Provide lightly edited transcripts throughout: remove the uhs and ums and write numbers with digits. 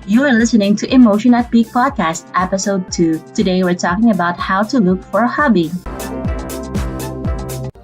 You are listening to Emotion at Peak Podcast, Episode 2. Today we're talking about how to look for a hobby.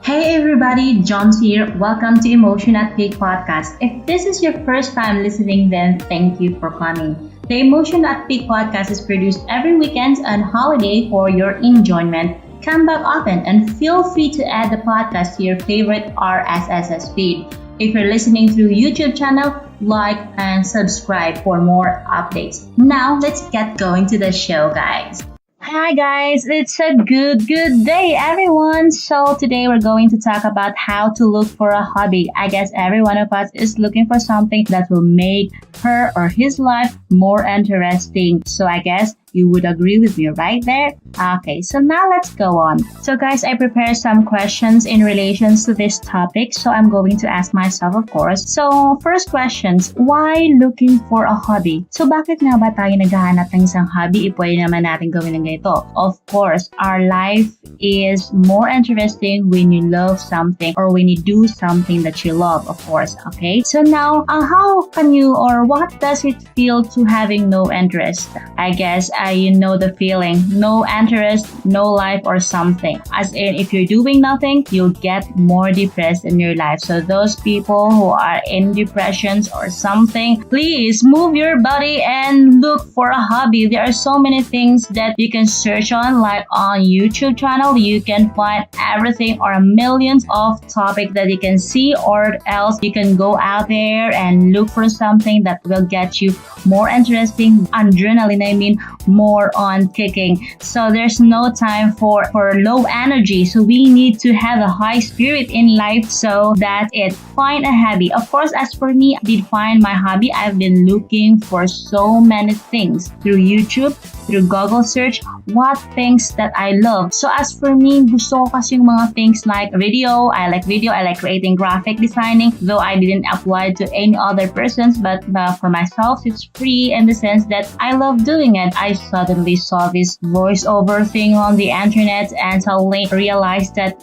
Hey everybody, John's here. Welcome to Emotion at Peak Podcast. If this is your first time listening, then thank you for coming. The Emotion at Peak Podcast is produced every weekend and holiday for your enjoyment. Come back often and feel free to add the podcast to your favorite RSS feed. If you're listening through YouTube channel, like and subscribe for more updates. Now, let's get going to the show, guys. Hi guys, it's a good day everyone. So today we're going to talk about how to look for a hobby. I guess every one of us is looking for something that will make her or his life more interesting. So I guess you would agree with me right there? Okay, so now let's go on. So guys, I prepared some questions in relation to this topic. So I'm going to ask myself, of course. So first questions, why looking for a hobby? So bakit nga ba tayo naghahanap ng isang hobby? Pwede naman natin gawin ng ganito. Of course, our life is more interesting when you love something or when you do something that you love, of course. Okay, so now how can you or what does it feel to having no interest? I guess you know the feeling, no interest, no life or something. As in, if you're doing nothing, you'll get more depressed in your life. So those people who are in depressions or something, please move your body and look for a hobby. There are so many things that you can search on, like on YouTube channel, you can find everything or millions of topics that you can see, or else you can go out there and look for something that will get you more interesting, adrenaline, more on kicking. So there's no time for low energy. So we need to have a high spirit in life. So that's it. Find a hobby. Of course, as for me, I did find my hobby. I've been looking for so many things through YouTube, through Google search, what things that I love. So as for me, gusto ko kasi yung mga things like video. I like creating graphic designing, though I didn't apply to any other persons, but for myself, it's free in the sense that I love doing it. I suddenly saw this voiceover thing on the internet and suddenly realized that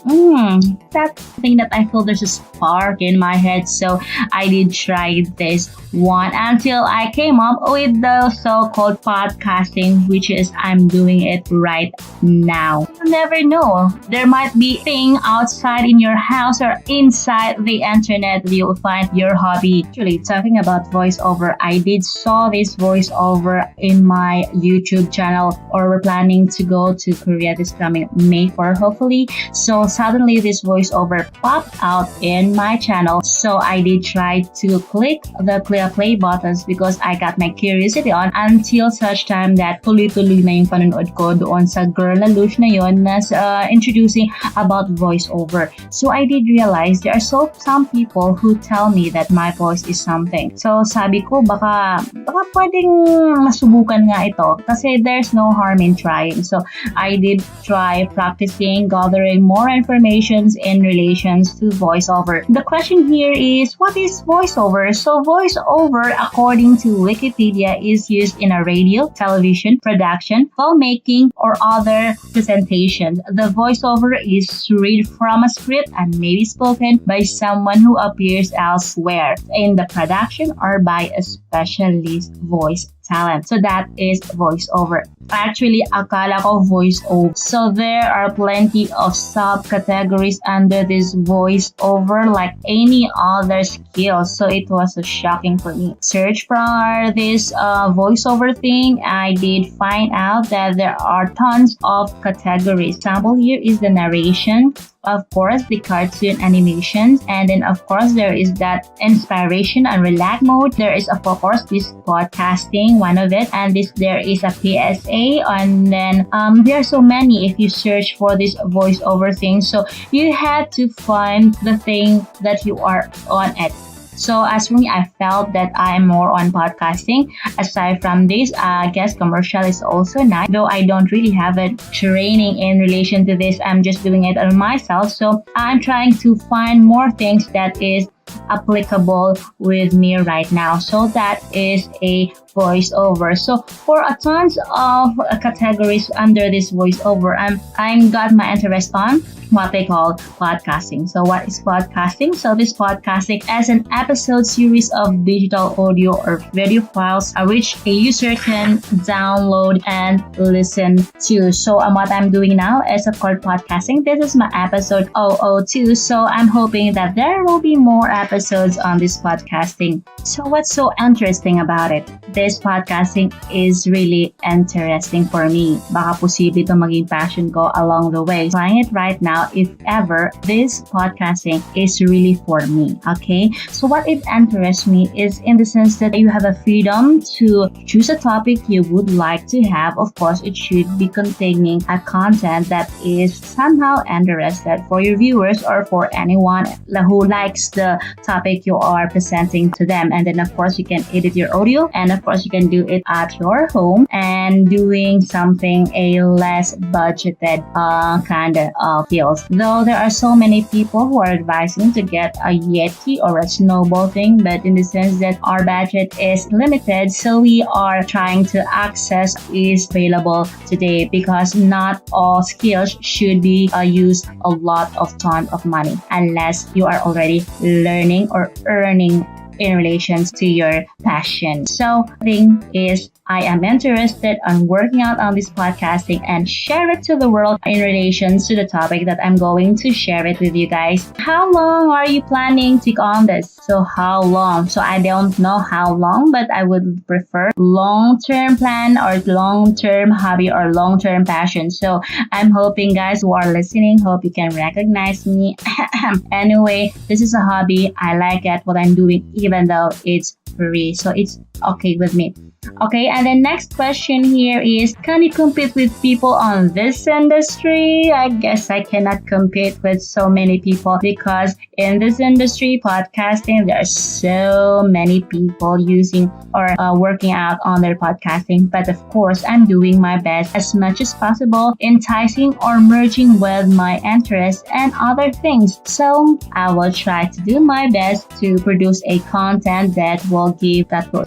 that thing that I feel there's a spark in my head. So I did try this one until I came up with the so-called podcasting, which is I'm doing it right now. You never know. There might be a thing outside in your house or inside the internet you'll find your hobby. Actually, talking about voiceover, I did saw this voiceover in my YouTube channel, or we're planning to go to Korea this coming May 4, hopefully. So suddenly this voiceover popped out in my channel. So I did try to click the play buttons because I got my curiosity on until such time that tuloy-tuloy na yung panonood ko doon sa girl na Lush na yun na introducing about voiceover. So I did realize there are some people who tell me that my voice is something. So sabi ko baka pwedeng masubukan nga ito kasi there's no harm in trying. So I did try practicing, gathering more informations in relations to voiceover. The question here is, what is voiceover? So voiceover, according to Wikipedia, is used in a radio, television, production, filmmaking, or other presentations. The voiceover is read from a script and may be spoken by someone who appears elsewhere in the production or by a specialist voice talent. So that is voiceover. Actually, akala ko voiceover. So there are plenty of subcategories under this voiceover like any other skill. So it was shocking for me. Search for this voiceover thing. I did find out that there are tons of categories. Example here is the narration. Of course, the cartoon animations, and then of course there is that inspiration and relax mode. There is of course this podcasting, one of it, and there is a PSA, and then there are so many if you search for this voiceover thing. So you had to find the thing that you are on it. So as for me, I felt that I'm more on podcasting. Aside from this, I guess commercial is also nice. Though I don't really have a training in relation to this, I'm just doing it on myself. So I'm trying to find more things that is applicable with me right now. So that is a voiceover. So for a tons of categories under this voiceover, I'm got my interest on what they call podcasting. So what is podcasting? So this podcasting is an episode series of digital audio or video files which a user can download and listen to. So what I'm doing now is of course podcasting. This is my episode 002. So I'm hoping that there will be more episodes on this podcasting. So what's so interesting about it? This podcasting is really interesting for me. Baka posible ito maging passion ko along the way. Trying it right now if ever this podcasting is really for me. Okay? So what it interests me is in the sense that you have a freedom to choose a topic you would like to have. Of course, it should be containing a content that is somehow interested for your viewers or for anyone who likes the topic you are presenting to them. And then of course you can edit your audio, and of course you can do it at your home and doing something a less budgeted kind of deals. Though there are so many people who are advising to get a Yeti or a snowball thing, but in the sense that our budget is limited, so we are trying to access is available today because not all skills should be used a lot of ton of money unless you are already learning or earning in relation to your passion. So the thing is, I am interested on working out on this podcasting and share it to the world in relation to the topic that I'm going to share it with you guys. How long are you planning to take on this? So how long? So I don't know how long, but I would prefer long-term plan or long-term hobby or long-term passion. So I'm hoping guys who are listening, hope you can recognize me. Anyway, this is a hobby. I like it, what I'm doing, even though it's free. So it's okay with me. Okay, and the next question here is, can you compete with people on this industry? I guess I cannot compete with so many people because in this industry, podcasting, there are so many people using or working out on their podcasting. But of course, I'm doing my best as much as possible, enticing or merging with my interests and other things. So I will try to do my best to produce a content that will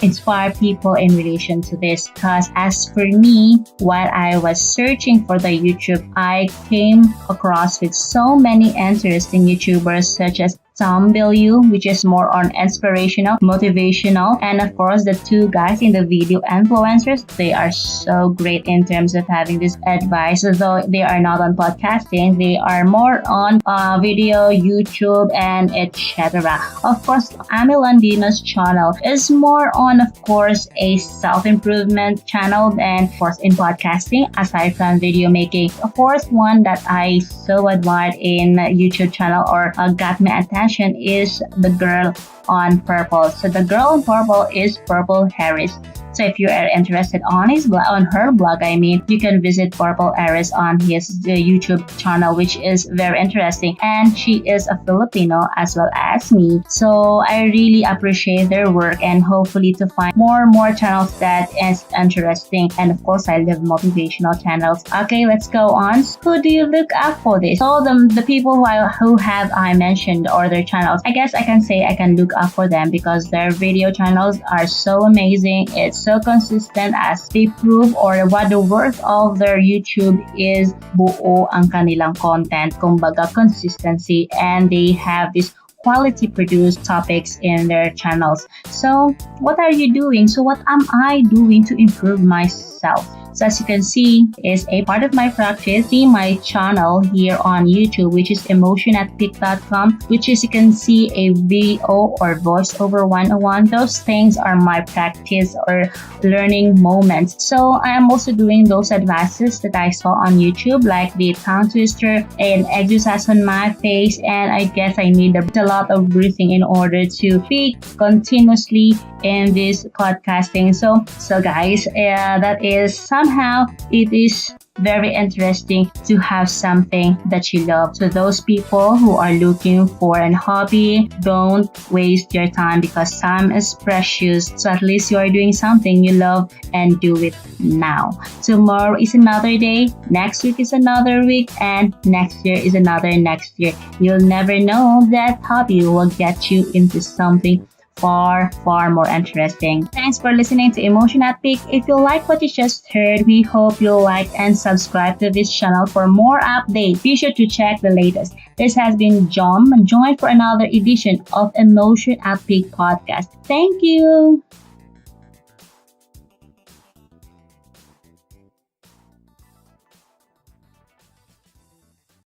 inspire people in relation to this. Because as for me, while I was searching for the YouTube, I came across with so many interesting YouTubers such as Tom Bellew, which is more on inspirational, motivational, and of course the two guys in the video influencers, they are so great in terms of having this advice. Though they are not on podcasting, they are more on video, YouTube, and etc. Of course, Ami Landino's channel is more on, of course, a self-improvement channel than, of course, in podcasting, aside from video making. Of course, one that I so admired in YouTube channel or got my attention is the girl on purple. So the girl on purple is Purple Harris. So if you are interested on her blog, you can visit Purple Harris on his YouTube channel, which is very interesting. And she is a Filipino as well as me. So I really appreciate their work and hopefully to find more channels that is interesting. And of course, I love motivational channels. Okay, let's go on. Who do you look up for this? So the people who have I mentioned or their channels, I guess I can say I can look up for them because their video channels are so amazing. It's so consistent as they prove or what the worth of their YouTube is buo ang kanilang content, kumbaga consistency, and they have this quality produced topics in their channels. So what are you doing? So what am I doing to improve myself? So as you can see, is a part of my practice. See my channel here on YouTube, which is emotion@peak.com, which is you can see a VO or voiceover 101. Those things are my practice or learning moments. So I am also doing those advices that I saw on YouTube, like the tongue twister and exercise on my face. And I guess I need a lot of breathing in order to speak continuously in this podcasting. So guys, that is somehow it is very interesting to have something that you love. So those people who are looking for an hobby, don't waste your time because time is precious. So at least you are doing something you love and do it now. Tomorrow is another day, next week is another week, and next year is another next year. You'll never know that hobby will get you into something far, far more interesting. Thanks for listening to Emotion at Peak. If you like what you just heard, we hope you'll like and subscribe to this channel for more updates. Be sure to check the latest. This has been John. Join for another edition of Emotion at Peak podcast. Thank you.